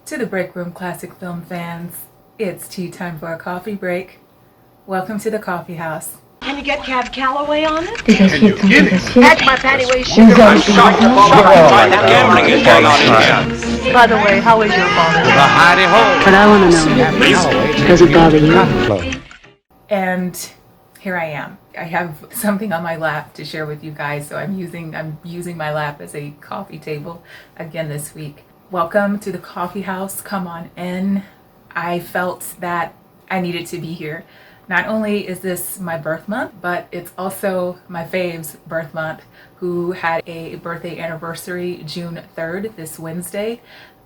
To the Breakroom Classic Film fans, it's tea time for a coffee break. Welcome to the coffee house. Can you get Cab Calloway on it? Can you get it? Heck, my panty weighs sugar. I'm shocked to find that gambling is going on in here. By the way, how is your father? The hidey hole. But I want to know, does it bother you? And here I am. I have something on my lap to share with you guys, so I'm using my lap as a coffee table again this week. Welcome to the coffee house. Come on in. I felt that I needed to be here. Not only is this my birth month, but it's also my fave's birth month, who had a birthday anniversary June 3rd, this Wednesday.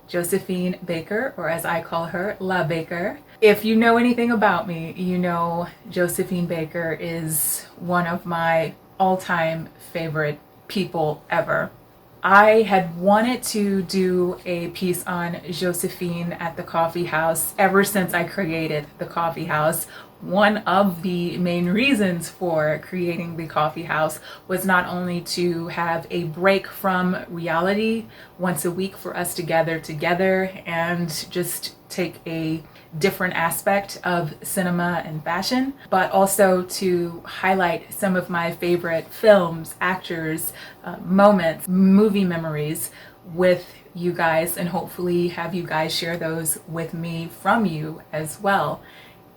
Josephine Baker, or as I call her, La Baker. If you know anything about me, you know Josephine Baker is one of my all-time favorite people ever. I had wanted to do a piece on Josephine at the coffee house ever since I created the coffee house. One of the main reasons for creating the coffee house was not only to have a break from reality once a week for us to gather together and just take a different aspect of cinema and fashion, but also to highlight some of my favorite films, actors, moments, movie memories with you guys, and hopefully have you guys share those with me from you as well.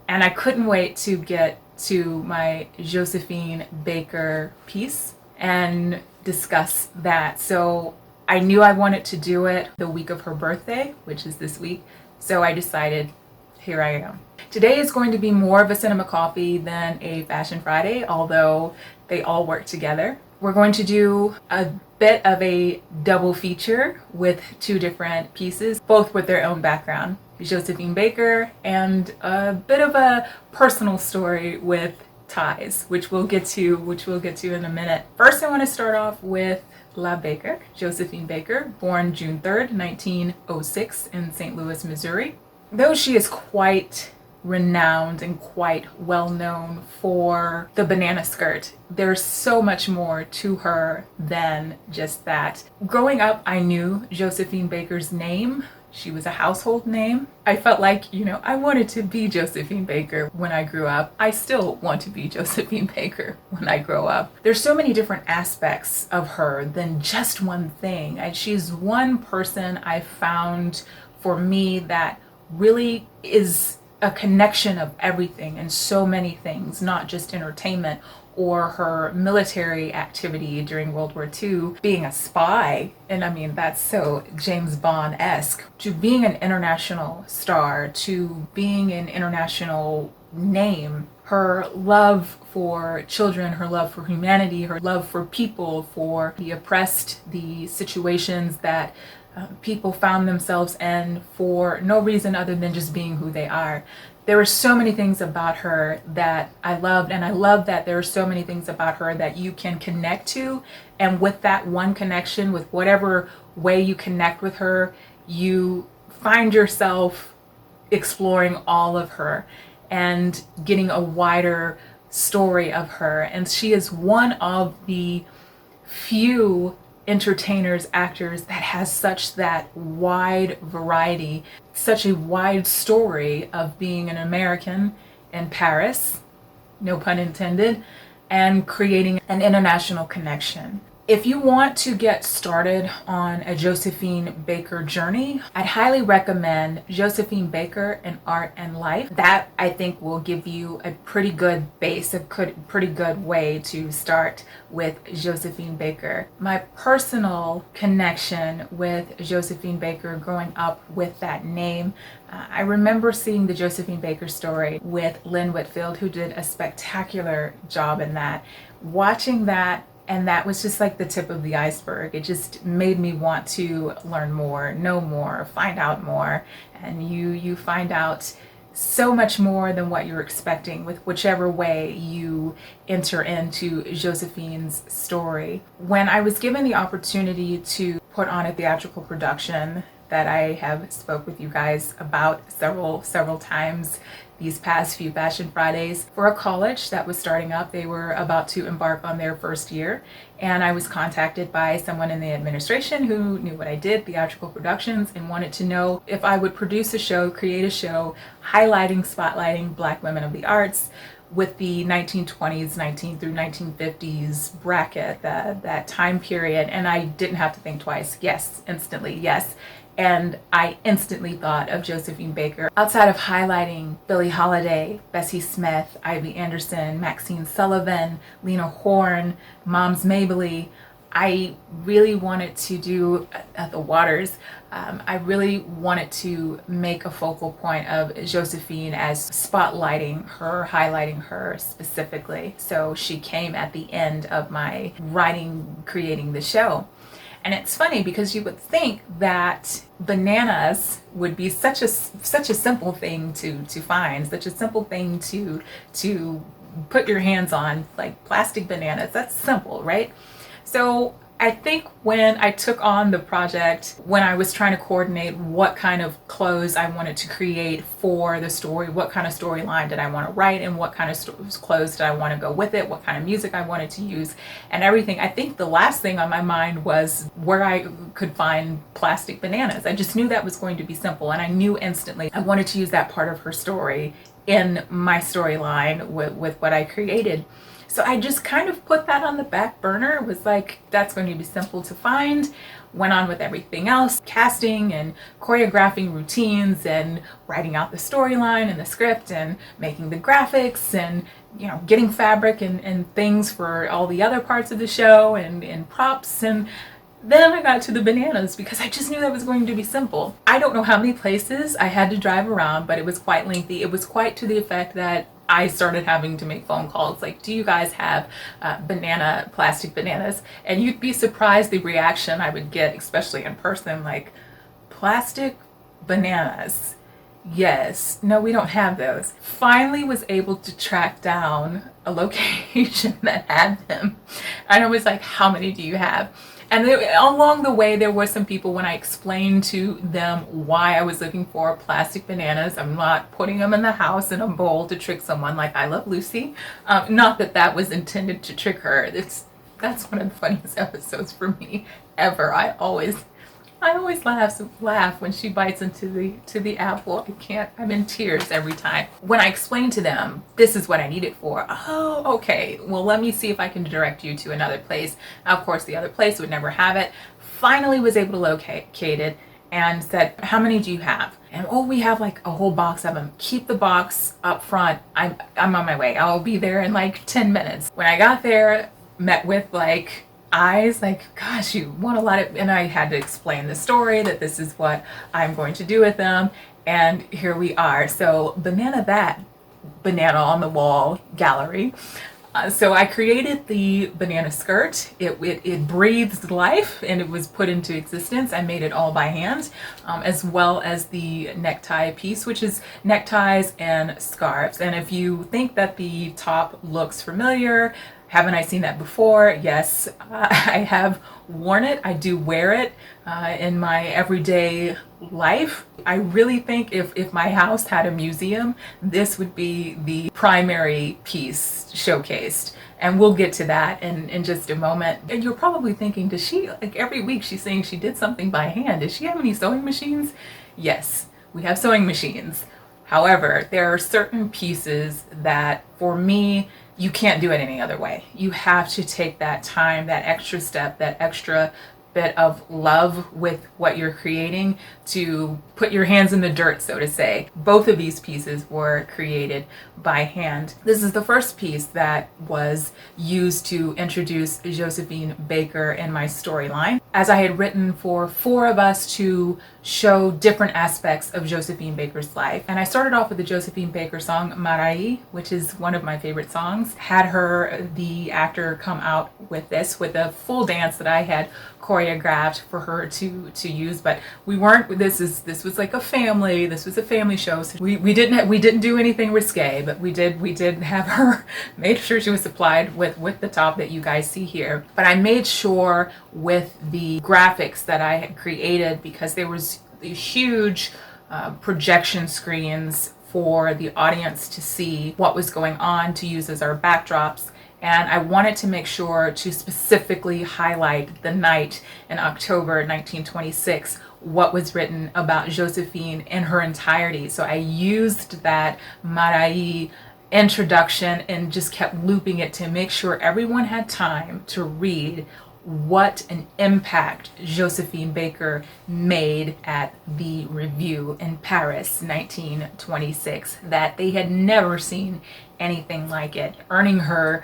And I couldn't wait to get to my Josephine Baker piece and discuss that. So I knew I wanted to do it the week of her birthday, which is this week. So I decided, here I am. Today is going to be more of a cinema coffee than a Fashion Friday, although they all work together. We're going to do a bit of a double feature with two different pieces, both with their own background. Josephine Baker and a bit of a personal story with ties, which we'll get to in a minute. First, I want to start off with La Baker, Josephine Baker, born June 3rd, 1906 in St. Louis, Missouri. Though she is quite renowned and quite well known for the banana skirt, there's so much more to her than just that. Growing up, I knew Josephine Baker's name. She was a household name. I felt like, I wanted to be Josephine Baker when I grew up. I still want to be Josephine Baker when I grow up. There's so many different aspects of her than just one thing. And she's one person I found for me that really is a connection of everything and so many things, not just entertainment or her military activity during World War II, being a spy. And I mean, that's so James Bond-esque. To being an international star, to being an international name, her love for children, her love for humanity, her love for people, for the oppressed, the situations that people found themselves in for no reason other than just being who they are. There were so many things about her that I loved, and I love that there are so many things about her that you can connect to, and with that one connection, with whatever way you connect with her, you find yourself exploring all of her and getting a wider story of her. And she is one of the few entertainers, actors that has such that wide variety, such a wide story of being an American in Paris, no pun intended, and creating an international connection. If you want to get started on a Josephine Baker journey, I'd highly recommend Josephine Baker in Art and Life. That, I think, will give you a pretty good base, pretty good way to start with Josephine Baker. My personal connection with Josephine Baker growing up with that name, I remember seeing the Josephine Baker story with Lynn Whitfield, who did a spectacular job in that. Watching that, and that was just like the tip of the iceberg. It just made me want to learn more, know more, find out more. And you find out so much more than what you're expecting with whichever way you enter into Josephine's story. When I was given the opportunity to put on a theatrical production that I have spoke with you guys about several times these past few Fashion Fridays for a college that was starting up. They were about to embark on their first year, and I was contacted by someone in the administration who knew what I did, theatrical productions, and wanted to know if I would produce a show, create a show highlighting, spotlighting Black women of the arts with the 1920s, 19 through 1950s bracket, that time period. And I didn't have to think twice. Yes, instantly, yes. And I instantly thought of Josephine Baker. Outside of highlighting Billie Holiday, Bessie Smith, Ivy Anderson, Maxine Sullivan, Lena Horne, Moms Mabley, I really wanted to do at the Waters. I really wanted to make a focal point of Josephine as spotlighting her, highlighting her specifically. So she came at the end of my writing, creating the show. And it's funny because you would think that bananas would be such a simple thing to find, such a simple thing to put your hands on, like plastic bananas. That's simple, right? So I think when I took on the project, when I was trying to coordinate what kind of clothes I wanted to create for the story, what kind of storyline did I want to write, and what kind of clothes did I want to go with it, what kind of music I wanted to use, and everything, I think the last thing on my mind was where I could find plastic bananas. I just knew that was going to be simple, and I knew instantly I wanted to use that part of her story in my storyline with what I created. So I just kind of put that on the back burner. It was like, that's going to be simple to find. Went on with everything else, casting and choreographing routines and writing out the storyline and the script and making the graphics and, you know, getting fabric and things for all the other parts of the show and props. And then I got to the bananas because I just knew that was going to be simple. I don't know how many places I had to drive around, but it was quite lengthy. It was quite to the effect that I started having to make phone calls like, do you guys have plastic bananas? And you'd be surprised the reaction I would get, especially in person, like, plastic bananas? Yes. No, we don't have those. Finally was able to track down a location that had them. And I was like, how many do you have? And along the way, there were some people, when I explained to them why I was looking for plastic bananas, I'm not putting them in the house in a bowl to trick someone like I Love Lucy. Not that that was intended to trick her. That's one of the funniest episodes for me ever. I always laugh when she bites into the apple. I'm in tears every time. When I explained to them, this is what I need it for. Oh, okay. Well, let me see if I can direct you to another place. Now, of course, the other place would never have it. Finally was able to locate it and said, how many do you have? And, oh, we have like a whole box of them. Keep the box up front. I'm on my way. I'll be there in like 10 minutes. When I got there, met with like eyes like, gosh, you want a lot of, and I had to explain the story that this is what I'm going to do with them, and here we are. So banana on the wall gallery. So I created the banana skirt. It breathed life and it was put into existence. I made it all by hand, as well as the necktie piece, which is neckties and scarves. And if you think that the top looks familiar, haven't I seen that before? Yes, I have worn it. I do wear it in my everyday life. I really think if my house had a museum, this would be the primary piece showcased. And we'll get to that in just a moment. And you're probably thinking, does she, like every week she's saying she did something by hand. Does she have any sewing machines? Yes, we have sewing machines. However, there are certain pieces that for me, you can't do it any other way. You have to take that time, that extra step, that extra bit of love with what you're creating to put your hands in the dirt, so to say. Both of these pieces were created by hand. This is the first piece that was used to introduce Josephine Baker in my storyline, as I had written for 4 of us to show different aspects of Josephine Baker's life. And I started off with the Josephine Baker song Marai, which is one of my favorite songs. Had her, the actor, come out with this with a full dance that I had choreographed for her to use, but we weren't, this was like a family, this was a family show, so we didn't do anything risque, but we did have her, made sure she was supplied with the top that you guys see here. But I made sure with the graphics that I had created, because huge projection screens for the audience to see what was going on, to use as our backdrops. And I wanted to make sure to specifically highlight the night in October 1926, what was written about Josephine in her entirety. So I used that Marai introduction and just kept looping it to make sure everyone had time to read what an impact Josephine Baker made at the Revue in Paris 1926, that they had never seen anything like it, earning her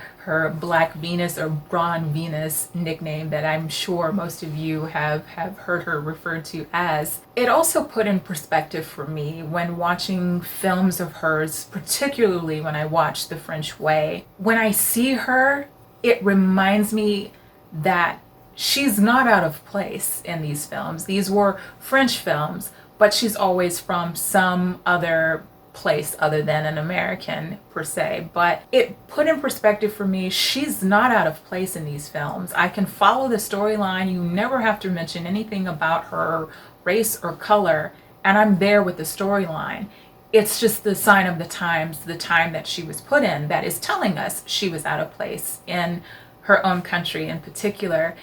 Black Venus or Braun Venus nickname that I'm sure most of you have heard her referred to as. It also put in perspective for me when watching films of hers, particularly when I watched The French Way. When I see her, it reminds me that she's not out of place in these films. These were French films, but she's always from some other place other than an American per se. But it put in perspective for me, she's not out of place in these films. I can follow the storyline. You never have to mention anything about her race or color, and I'm there with the storyline. It's just the sign of the times, the time that she was put in, that is telling us she was out of place in her own country in particular,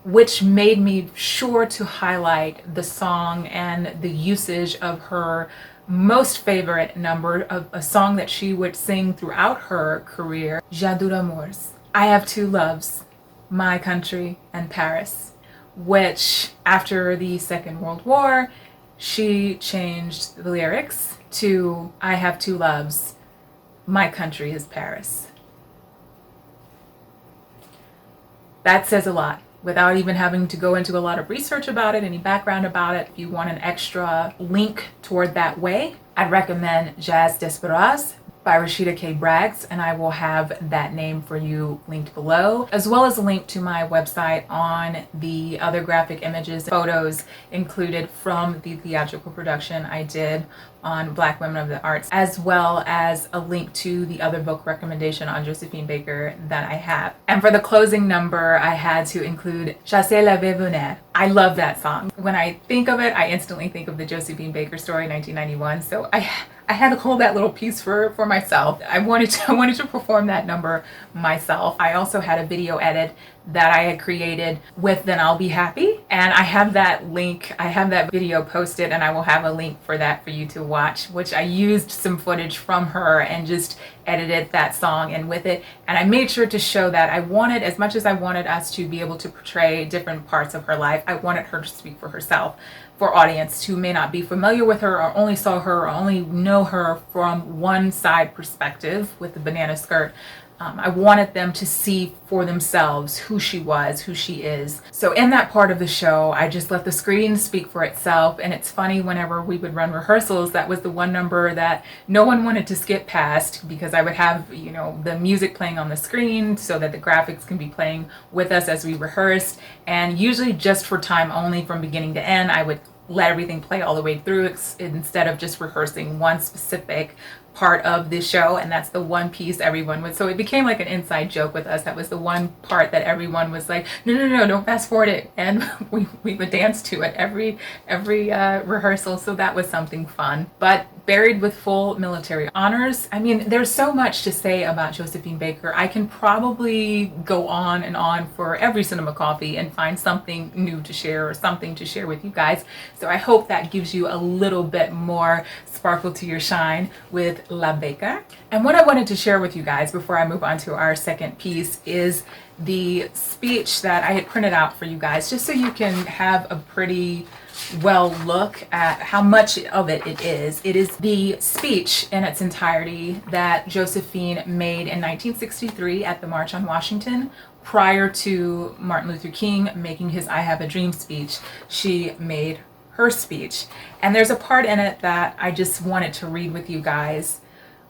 which made me sure to highlight the song and the usage of her most favorite number, of a song that she would sing throughout her career, J'ai deux amours. I have two loves, my country and Paris, which after the Second World War, she changed the lyrics to I have two loves, my country is Paris. That says a lot without even having to go into a lot of research about it, any background about it. If you want an extra link toward that way, I'd recommend Jazz Diasporas by Rashida K. Braggs, and I will have that name for you linked below, as well as a link to my website on the other graphic images, photos included from the theatrical production I did on Black Women of the Arts, as well as a link to the other book recommendation on Josephine Baker that I have. And for the closing number, I had to include Chassez la vie Bonheur. I love that song. When I think of it, I instantly think of the Josephine Baker story, 1991. So I had to hold that little piece for myself. I wanted to perform that number myself. I also had a video edit that I had created with Then I'll Be Happy, and I have that link, I have that video posted, and I will have a link for that for you to watch, which I used some footage from her and just edited that song in with it. And I made sure to show that I wanted, as much as I wanted us to be able to portray different parts of her life, I wanted her to speak for herself, for audience who may not be familiar with her or only saw her or only know her from one side perspective with the banana skirt. I wanted them to see for themselves who she was, who she is. So in that part of the show, I just let the screen speak for itself. And it's funny, whenever we would run rehearsals, that was the one number that no one wanted to skip past, because I would have, you know, the music playing on the screen so that the graphics can be playing with us as we rehearsed. And usually just for time only, from beginning to end, I would let everything play all the way through instead of just rehearsing one specific part of the show. And that's the one piece everyone would, so it became like an inside joke with us. That was the one part that everyone was like, no, don't fast forward it. And we would dance to it every rehearsal. So that was something fun. But buried with full military honors. I mean, there's so much to say about Josephine Baker. I can probably go on and on for every Cinema Coffee and find something new to share or something to share with you guys. So I hope that gives you a little bit more sparkle to your shine with La Baker. And what I wanted to share with you guys before I move on to our second piece is the speech that I had printed out for you guys, just so you can have a pretty well look at how much of it is. It is the speech in its entirety that Josephine made in 1963 at the March on Washington, prior to Martin Luther King making his I Have a Dream speech. She made her speech. And there's a part in it that I just wanted to read with you guys.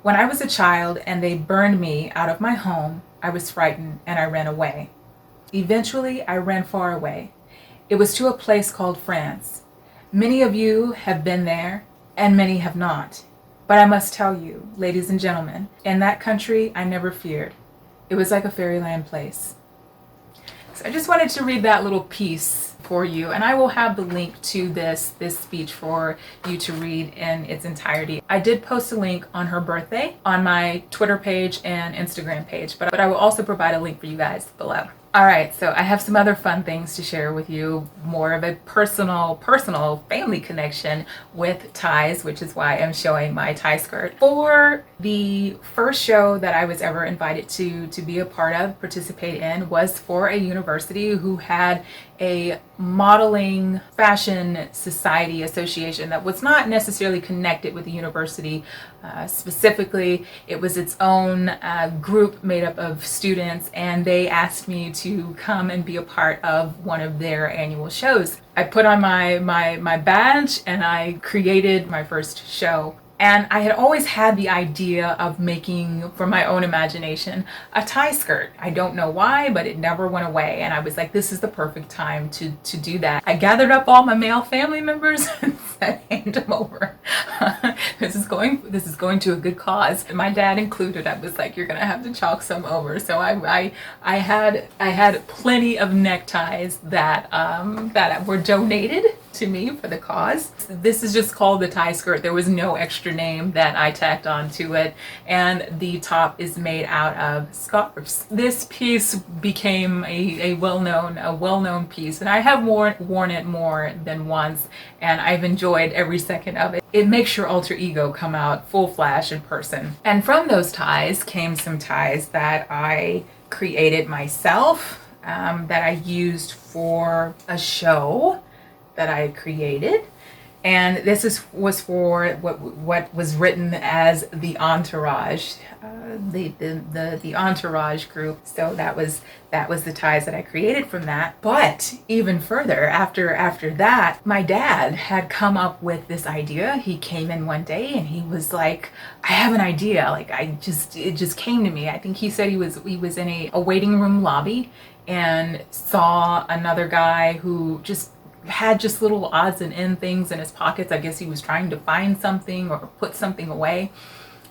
When I was a child and they burned me out of my home, I was frightened and I ran away. Eventually, I ran far away. It was to a place called France. Many of you have been there and many have not. But I must tell you, ladies and gentlemen, in that country, I never feared. It was like a fairyland place. So I just wanted to read that little piece for you, and I will have the link to this speech for you to read in its entirety. I did post a link on her birthday on my Twitter page and Instagram page, but I will also provide a link for you guys below. All right, so I have some other fun things to share with you, more of a personal family connection with ties, which is why I'm showing my tie skirt. For the first show that I was ever invited to be a part of, participate in, was for a university who had a modeling fashion society association that was not necessarily connected with the university. Specifically, it was its own group made up of students, and they asked me to come and be a part of one of their annual shows. I put on my badge and I created my first show. And I had always had the idea of making, from my own imagination, a tie skirt. I don't know why, but it never went away. And I was like, this is the perfect time to do that. I gathered up all my male family members and said, hand them over. This is going to a good cause. And my dad included. I was like, you're gonna have to chalk some over. So I had plenty of neckties that were donated to me for the cause. This is just called the tie skirt. There was no extra name that I tacked onto it, and the top is made out of scarves. This piece became a well-known piece, and I have worn it more than once, and I've enjoyed every second of it. It makes your alter ego come out full flash in person. And from those ties came some ties that I created myself, that I used for a show that I created, and this was for what was written as the entourage, the entourage group. So that was the ties that I created from that. But even further, after that, my dad had come up with this idea. He came in one day and he was like, I have an idea. Like it just came to me. I think he said he was in a waiting room lobby and saw another guy who had little odds and end things in his pockets. I guess he was trying to find something or put something away.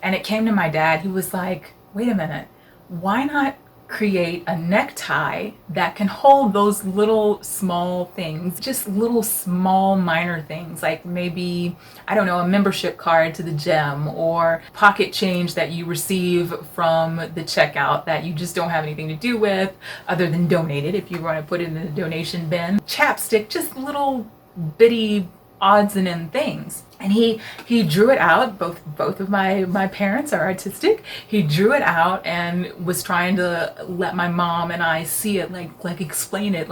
And it came to my dad. He was like, wait a minute, why not create a necktie that can hold those little small things, just little small minor things, like maybe, I don't know, a membership card to the gym, or pocket change that you receive from the checkout that you just don't have anything to do with other than donate it if you want to put it in the donation bin. Chapstick, just little bitty odds and end things. And he drew it out. Both of my parents are artistic. He drew it out and was trying to let my mom and I see it, like explain it,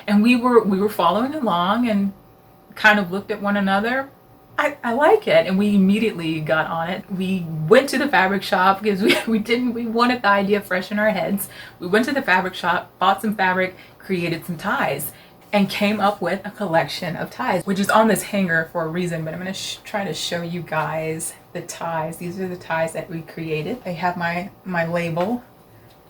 and we were following along and kind of looked at one another. I like it, and we immediately got on it. We went to the fabric shop because we wanted the idea fresh in our heads. We went to the fabric shop, bought some fabric, created some ties, and came up with a collection of ties, which is on this hanger for a reason, but I'm going to try to show you guys the ties. These are the ties that we created. I have my label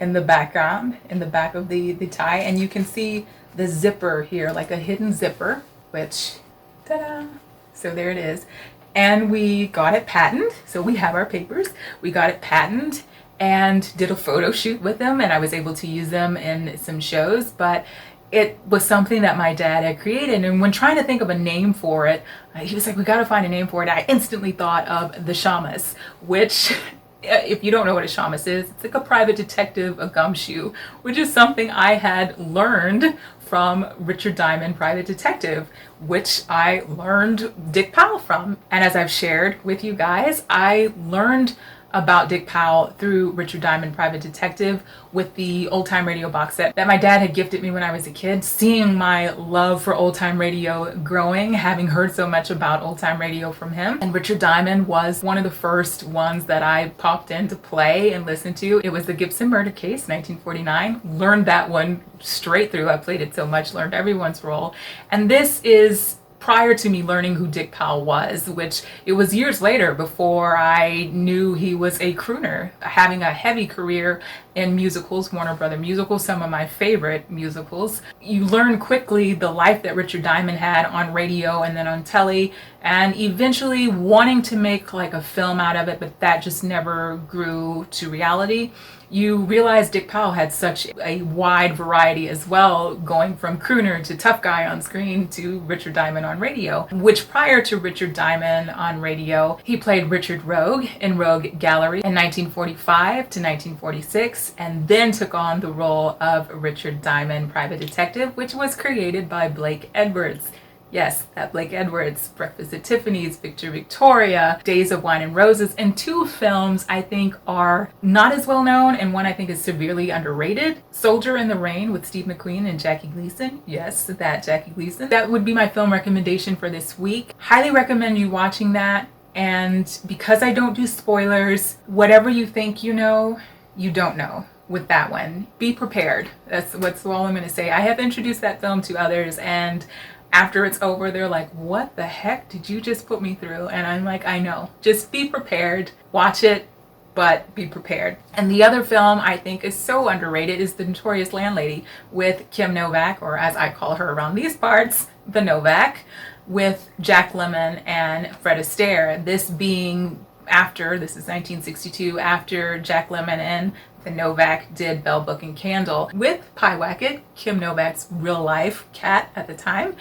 in the background, in the back of the tie, and you can see the zipper here, like a hidden zipper, which, ta-da! So there it is. And we got it patented, so we have our papers. We got it patented and did a photo shoot with them, and I was able to use them in some shows, but it was something that my dad had created. And when trying to think of a name for it, he was like, we got to find a name for it. I instantly thought of the Shamus, which, if you don't know what a Shamus is, it's like a private detective, a gumshoe, which is something I had learned from Richard Diamond, Private Detective, which I learned Dick Powell from. And as I've shared with you guys, I learned about Dick Powell through Richard Diamond, Private Detective, with the old time radio box set that my dad had gifted me when I was a kid. Seeing my love for old time radio growing, having heard so much about old time radio from him. And Richard Diamond was one of the first ones that I popped in to play and listen to. It was the Gibson Murder Case, 1949. Learned that one straight through. I played it so much, learned everyone's role. And this is prior to me learning who Dick Powell was, which it was years later before I knew he was a crooner, having a heavy career in musicals, Warner Brother musicals, some of my favorite musicals. You learn quickly the life that Richard Diamond had on radio and then on telly, and eventually wanting to make like a film out of it, but that just never grew to reality. You realize Dick Powell had such a wide variety as well, going from crooner to tough guy on screen to Richard Diamond on radio, which prior to Richard Diamond on radio, he played Richard Rogue in Rogue Gallery in 1945 to 1946, and then took on the role of Richard Diamond, Private Detective, which was created by Blake Edwards. Yes, that Blake Edwards, Breakfast at Tiffany's, Victor Victoria, Days of Wine and Roses, and two films I think are not as well known, and one I think is severely underrated. Soldier in the Rain with Steve McQueen and Jackie Gleason. Yes, that Jackie Gleason. That would be my film recommendation for this week. Highly recommend you watching that, and because I don't do spoilers, whatever you think you know, you don't know. With that one, be prepared. That's all I'm going to say. I have introduced that film to others, and after it's over, they're like, what the heck did you just put me through? And I'm like, I know. Just be prepared. Watch it, but be prepared. And the other film I think is so underrated is The Notorious Landlady with Kim Novak, or as I call her around these parts, the Novak, with Jack Lemmon and Fred Astaire. This being after, this is 1962, after Jack Lemmon and the Novak did Bell Book and Candle with Pyewacket, Kim Novak's real life cat at the time,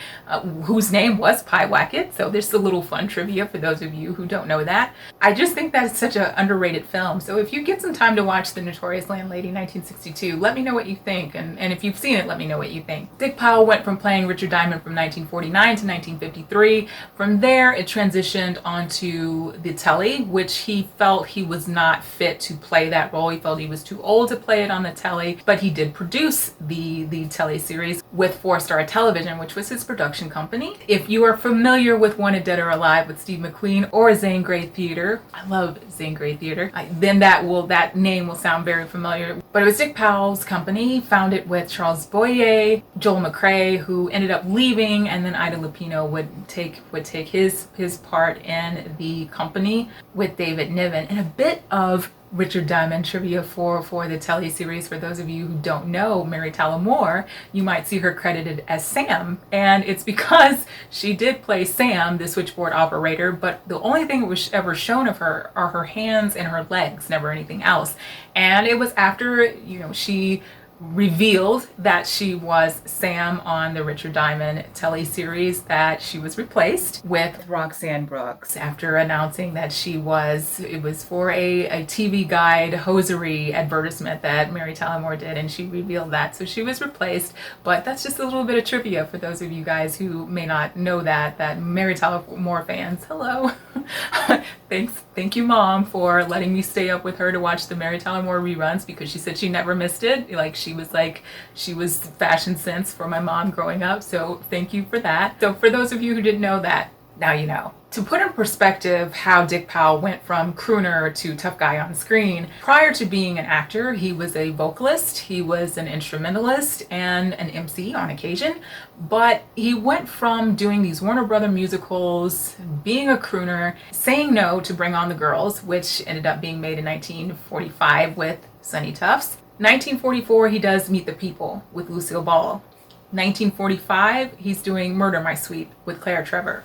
whose name was Pyewacket. So there's a little fun trivia for those of you who don't know that. I just think that's such an underrated film. So if you get some time to watch The Notorious Landlady 1962, let me know what you think. And if you've seen it, let me know what you think. Dick Powell went from playing Richard Diamond from 1949 to 1953. From there, it transitioned onto the telly, which he felt he was not fit to play that role. He felt he was too old to play it on the telly, but he did produce the telly series with 4 Star Television, which was his production company. If you are familiar with Wanted Dead or Alive with Steve McQueen or Zane Grey Theater, I love Zane Grey Theater, then that name will sound very familiar. But it was Dick Powell's company. He found it with Charles Boyer, Joel McCrea, who ended up leaving, and then Ida Lupino would take his part in the company with David Niven. And a bit of Richard Diamond trivia for the telly series. For those of you who don't know Mary Tyler Moore, you might see her credited as Sam, and it's because she did play Sam, the switchboard operator, but the only thing that was ever shown of her are her hands and her legs, never anything else. And it was after, she revealed that she was Sam on the Richard Diamond teleseries that she was replaced with Roxanne Brooks after announcing that it was for a TV Guide hosiery advertisement that Mary Tyler Moore did, and she revealed that. So she was replaced, but that's just a little bit of trivia for those of you guys who may not know that Mary Tyler Moore fans, hello. Thank you, Mom, for letting me stay up with her to watch the Mary Tyler Moore reruns, because she said she never missed it. She was fashion sense for my mom growing up. So thank you for that. So for those of you who didn't know that, now you know. To put in perspective how Dick Powell went from crooner to tough guy on screen, prior to being an actor, he was a vocalist, he was an instrumentalist, and an MC on occasion. But he went from doing these Warner Brother musicals, being a crooner, saying no to Bring on the Girls, which ended up being made in 1945 with Sonny Tufts. 1944, he does Meet the People with Lucille Ball. 1945, he's doing Murder My Sweet with Claire Trevor.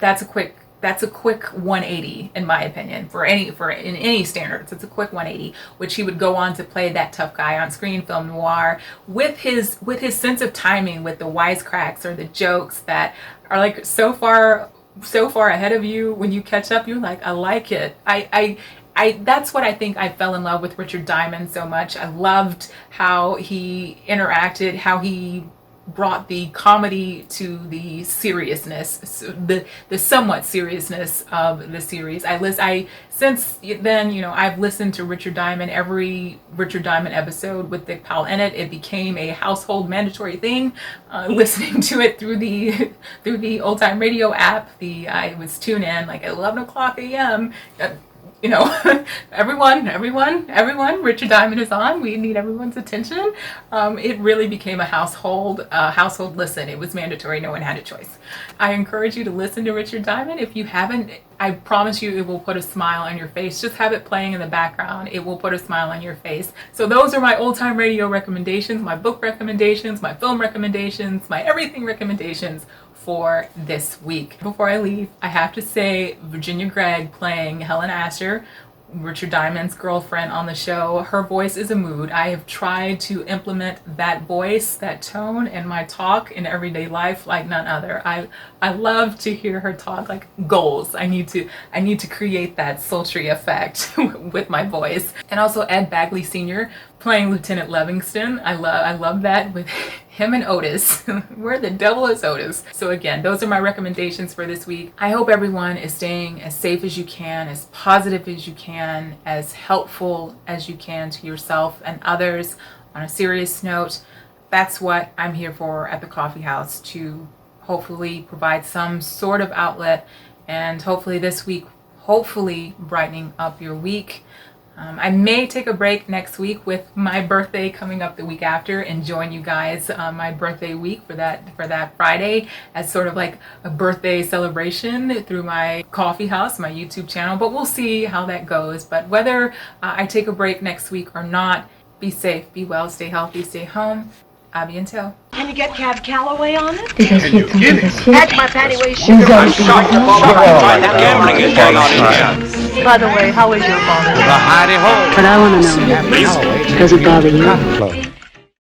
That's a quick 180 in my opinion in any standards. It's a quick 180, which he would go on to play that tough guy on screen, film noir, with his sense of timing, with the wisecracks or the jokes that are like so far ahead of you. When you catch up, you're like, I like it. That's what I think I fell in love with Richard Diamond so much. I loved how he interacted, how he brought the comedy to the seriousness, the somewhat seriousness of the series. Since then, I've listened to Richard Diamond, every Richard Diamond episode with Dick Powell in it. It became a household mandatory thing. Listening to it through the old time radio app. I was tune in like at 11 o'clock a.m. Everyone, Richard Diamond is on. We need everyone's attention. It really became a household listen. It was mandatory. No one had a choice. I encourage you to listen to Richard Diamond. If you haven't, I promise you it will put a smile on your face. Just have it playing in the background. It will put a smile on your face. So those are my old-time radio recommendations, my book recommendations, my film recommendations, my everything recommendations for this week. Before I leave, I have to say Virginia Gregg playing Helen Asher, Richard Diamond's girlfriend on the show, her voice is a mood. I have tried to implement that voice, that tone in my talk in everyday life like none other. I love to hear her talk like goals. I need to create that sultry effect with my voice. And also Ed Bagley Sr. playing Lieutenant Livingston. I love that with him and Otis. Where the devil is Otis? So again, those are my recommendations for this week. I hope everyone is staying as safe as you can, as positive as you can, as helpful as you can to yourself and others. On a serious note, that's what I'm here for at the coffee house, to hopefully provide some sort of outlet, and hopefully this week, hopefully brightening up your week. I may take a break next week with my birthday coming up the week after and join you guys on my birthday week for that Friday as sort of like a birthday celebration through my coffee house, my YouTube channel. But we'll see how that goes. But whether I take a break next week or not, be safe, be well, stay healthy, stay home. A bientôt. Can you get Cab Calloway on it? Because he told us Catch my panty waist sugar. I'm shocked why that gambling is going on in here. By the way, how is your father? The hidey hole. But I want to know, does it bother you?